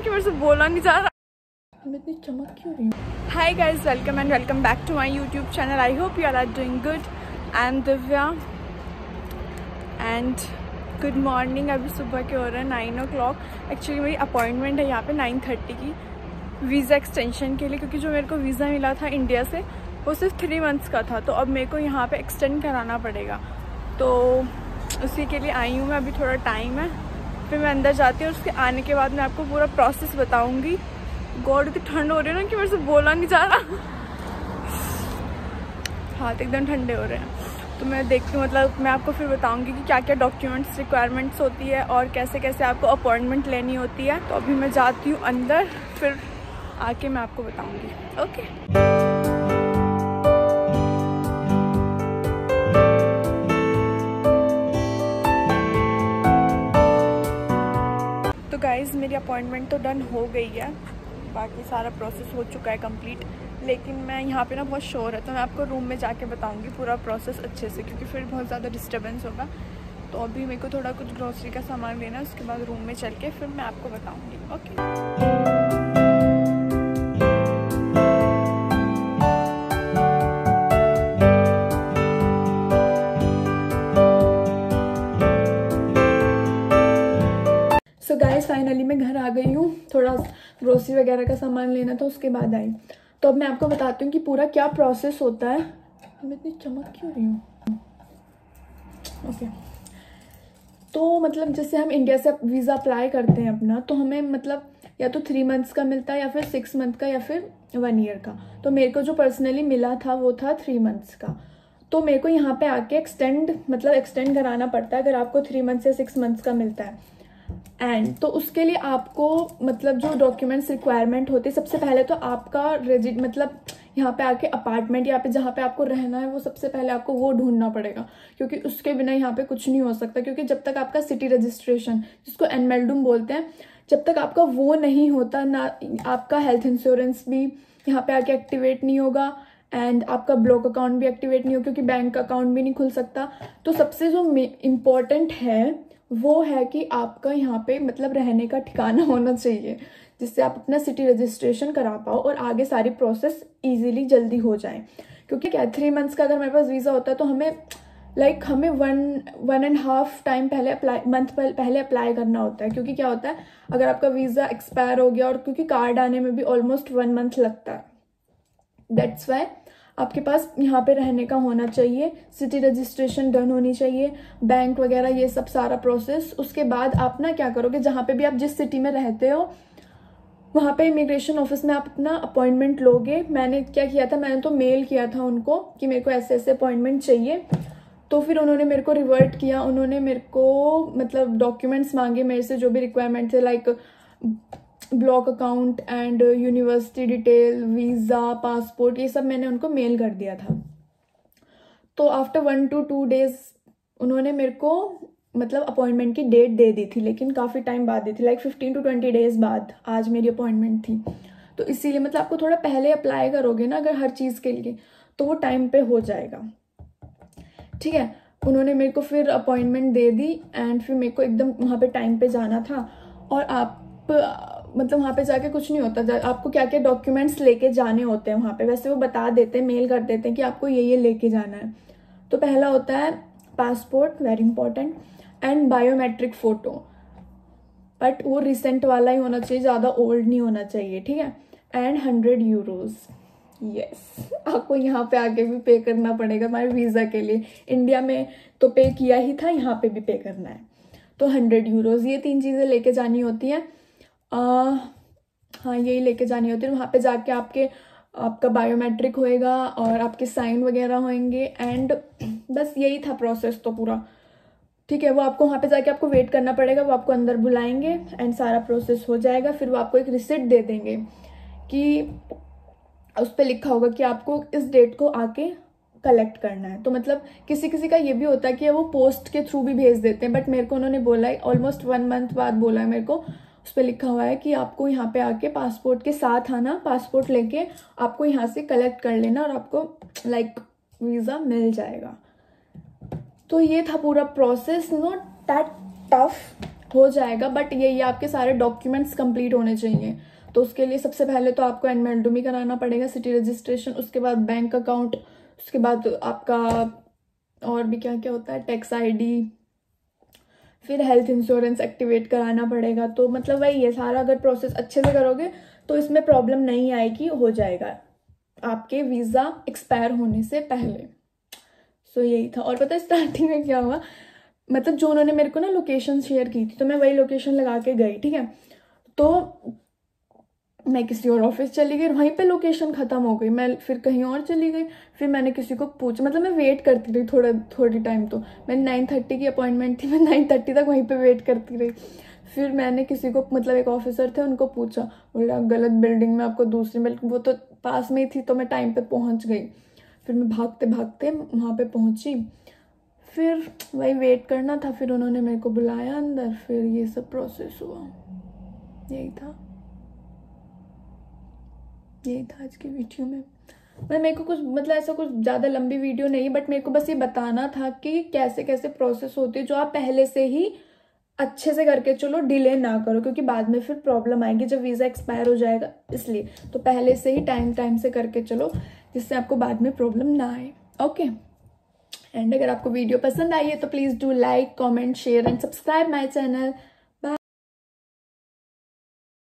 कि मेरे से बोला नहीं जा रहा। मैं इतनी चमक क्यों रही हूँ? Hi guys, welcome and welcome back to my YouTube channel. I hope you are doing good. I am Divya and good morning. अभी सुबह के हो रहे हैं 9 o'clock। एक्चुअली मेरी अपॉइंटमेंट है यहाँ पे 9:30 की वीज़ा एक्सटेंशन के लिए, क्योंकि जो मेरे को वीज़ा मिला था इंडिया से वो सिर्फ 3 months का था, तो अब मेरे को यहाँ पे एक्सटेंड कराना पड़ेगा। तो उसी के लिए आई हूँ मैं। अभी थोड़ा टाइम है, फिर मैं अंदर जाती हूँ और उसके आने के बाद मैं आपको पूरा प्रोसेस बताऊँगी। गॉड, इतनी ठंड हो रही है ना कि मेरे से बोला नहीं जा रहा। हाथ एकदम ठंडे हो रहे हैं। तो मैं देखती हूँ, मतलब मैं आपको फिर बताऊँगी कि क्या क्या डॉक्यूमेंट्स रिक्वायरमेंट्स होती है और कैसे कैसे आपको अपॉइंटमेंट लेनी होती है। तो अभी मैं जाती हूँ अंदर, फिर आके मैं आपको बताऊँगी। ओके। तो गाइज़, मेरी अपॉइंटमेंट तो डन हो गई है, बाकी सारा प्रोसेस हो चुका है कंप्लीट। लेकिन मैं यहाँ पे ना बहुत शोर है, तो मैं आपको रूम में जाके बताऊँगी पूरा प्रोसेस अच्छे से, क्योंकि फिर बहुत ज़्यादा डिस्टर्बेंस होगा। तो अभी मेरे को थोड़ा कुछ ग्रोसरी का सामान लेना है, उसके बाद रूम में चल के फिर मैं आपको बताऊँगी। ओके। सो गाइस, फाइनली मैं घर आ गई हूँ। थोड़ा ग्रोसरी वगैरह का सामान लेना था, उसके बाद आई। तो अब मैं आपको बताती हूँ कि पूरा क्या प्रोसेस होता है। मैं इतनी चमक क्यों रही हूँ? ओके। तो मतलब जैसे हम इंडिया से वीज़ा अप्लाई करते हैं अपना, तो हमें मतलब या तो 3 months का मिलता है या फिर 6 month का या फिर 1 year का। तो मेरे को जो पर्सनली मिला था वो था 3 months का। तो मेरे को यहाँ पे आके एक्सटेंड कराना पड़ता है अगर आपको 3 months या 6 months का मिलता है। एंड तो उसके लिए आपको मतलब जो डॉक्यूमेंट्स रिक्वायरमेंट होती है, सबसे पहले तो आपका मतलब यहाँ पे आके अपार्टमेंट या पे जहाँ पे आपको रहना है वो सबसे पहले आपको वो ढूंढना पड़ेगा, क्योंकि उसके बिना यहाँ पे कुछ नहीं हो सकता। क्योंकि जब तक आपका सिटी रजिस्ट्रेशन, जिसको एनमेल्डुम बोलते हैं, जब तक आपका वो नहीं होता ना, आपका हेल्थ इंश्योरेंस भी यहाँ पे आके एक्टिवेट नहीं होगा एंड आपका ब्लॉक अकाउंट भी एक्टिवेट नहीं होगा, क्योंकि बैंक अकाउंट भी नहीं खुल सकता। तो सबसे जो इम्पोर्टेंट है वो है कि आपका यहाँ पे मतलब रहने का ठिकाना होना चाहिए, जिससे आप अपना सिटी रजिस्ट्रेशन करा पाओ और आगे सारी प्रोसेस इजीली जल्दी हो जाए। क्योंकि क्या 3 months का अगर मेरे पास वीज़ा होता है तो हमें 1.5 टाइम पहले अप्लाई करना होता है। क्योंकि क्या होता है, अगर आपका वीज़ा एक्सपायर हो गया, और क्योंकि कार्ड आने में भी ऑलमोस्ट 1 month लगता है, दैट्स वाई आपके पास यहाँ पे रहने का होना चाहिए, सिटी रजिस्ट्रेशन डन होनी चाहिए, बैंक वगैरह ये सब सारा प्रोसेस। उसके बाद आप ना क्या करोगे, जहाँ पे भी आप जिस सिटी में रहते हो वहाँ पे इमिग्रेशन ऑफिस में आप अपना अपॉइंटमेंट लोगे। मैंने क्या किया था, मैंने तो मेल किया था उनको कि मेरे को ऐसे ऐसे अपॉइंटमेंट चाहिए। तो फिर उन्होंने मेरे को रिवर्ट किया, उन्होंने मेरे को मतलब डॉक्यूमेंट्स मांगे मेरे से, जो भी रिक्वायरमेंट थे, like block account and university detail, visa, passport, ये सब मैंने उनको मेल कर दिया था। तो आफ्टर 1 to 2 days उन्होंने मेरे को मतलब अपॉइंटमेंट की डेट दे दी थी, लेकिन काफ़ी टाइम बाद दी थी, लाइक 15 to 20 days बाद आज मेरी अपॉइंटमेंट थी। तो इसीलिए मतलब आपको थोड़ा पहले अप्लाई करोगे ना अगर हर चीज़ के लिए, तो वो टाइम पे हो जाएगा। ठीक है। उन्होंने मेरे को फिर अपॉइंटमेंट दे दी एंड फिर मेरे को एकदम वहाँ पे टाइम पे जाना था। और आप मतलब वहाँ पे जाके कुछ नहीं होता, आपको क्या क्या डॉक्यूमेंट्स लेके जाने होते हैं वहाँ पे, वैसे वो बता देते हैं, मेल कर देते हैं कि आपको ये लेके जाना है। तो पहला होता है passport, very important, and biometric photo, but वो रिसेंट वाला ही होना चाहिए, ज़्यादा ओल्ड नहीं होना चाहिए। ठीक है। And 100 euros। यस, आपको यहाँ पे आके भी पे करना पड़ेगा हमारे वीज़ा के लिए। इंडिया में तो पे किया ही था, यहाँ पे भी पे करना है। तो 100 euros, ये 3 चीज़ें लेके जानी होती हैं। हाँ, यही लेके जानी होती है। वहाँ पे जाके आपका बायोमेट्रिक होएगा और आपके साइन वगैरह होंगे एंड बस यही था प्रोसेस तो पूरा। ठीक है। वो आपको वहाँ पे जाके आपको वेट करना पड़ेगा, वो आपको अंदर बुलाएंगे एंड सारा प्रोसेस हो जाएगा। फिर वो आपको एक रिसिप्ट दे देंगे कि उस पर लिखा होगा कि आपको इस डेट को आके कलेक्ट करना है। तो मतलब किसी किसी का ये भी होता है कि वो पोस्ट के थ्रू भी भेज देते हैं, बट मेरे को उन्होंने बोला है ऑलमोस्ट 1 month बाद बोला है मेरे को, उस पर लिखा हुआ है कि आपको यहाँ पे आके पासपोर्ट के साथ आना, पासपोर्ट लेके आपको यहाँ से कलेक्ट कर लेना और आपको लाइक वीज़ा मिल जाएगा। तो ये था पूरा प्रोसेस, नॉट दैट टफ, हो जाएगा, बट ये आपके सारे डॉक्यूमेंट्स कंप्लीट होने चाहिए। तो उसके लिए सबसे पहले तो आपको एनमेल्डुमी कराना पड़ेगा, सिटी रजिस्ट्रेशन, उसके बाद बैंक अकाउंट, उसके बाद आपका और भी क्या क्या होता है, टैक्स आईडी, फिर हेल्थ इंश्योरेंस एक्टिवेट कराना पड़ेगा। तो मतलब वही है सारा, अगर प्रोसेस अच्छे से करोगे तो इसमें प्रॉब्लम नहीं आएगी, हो जाएगा आपके वीज़ा एक्सपायर होने से पहले। सो यही था। और पता है स्टार्टिंग में क्या हुआ, मतलब जो उन्होंने मेरे को ना लोकेशन शेयर की थी, तो मैं वही लोकेशन लगा के गई, ठीक है। तो मैं किसी और ऑफिस चली गई, वहीं पे लोकेशन ख़त्म हो गई, मैं फिर कहीं और चली गई। फिर मैंने किसी को पूछा, मतलब मैं वेट करती रही थोड़ी टाइम। तो मैंने 9:30 की अपॉइंटमेंट थी, मैं 9:30 तक वहीं पे वेट करती रही। फिर मैंने किसी को, मतलब एक ऑफिसर थे, उनको पूछा, बोला गलत बिल्डिंग में आपको दूसरी मिल, वो तो पास में ही थी, तो मैं टाइम पे पहुंच गई। फिर मैं भागते भागते वहाँ पे पहुंची, फिर वही वेट करना था। फिर उन्होंने मेरे को बुलाया अंदर, फिर ये सब प्रोसेस हुआ। यही था आज की वीडियो में। मतलब मेरे को कुछ, मतलब ऐसा कुछ ज़्यादा लंबी वीडियो नहीं, बट मेरे को बस ये बताना था कि कैसे कैसे प्रोसेस होती है, जो आप पहले से ही अच्छे से करके चलो, डिले ना करो, क्योंकि बाद में फिर प्रॉब्लम आएगी जब वीज़ा एक्सपायर हो जाएगा। इसलिए तो पहले से ही टाइम से करके चलो, जिससे आपको बाद में प्रॉब्लम ना आए। ओके, एंड अगर आपको वीडियो पसंद आई है तो please do like, comment, share and subscribe my channel.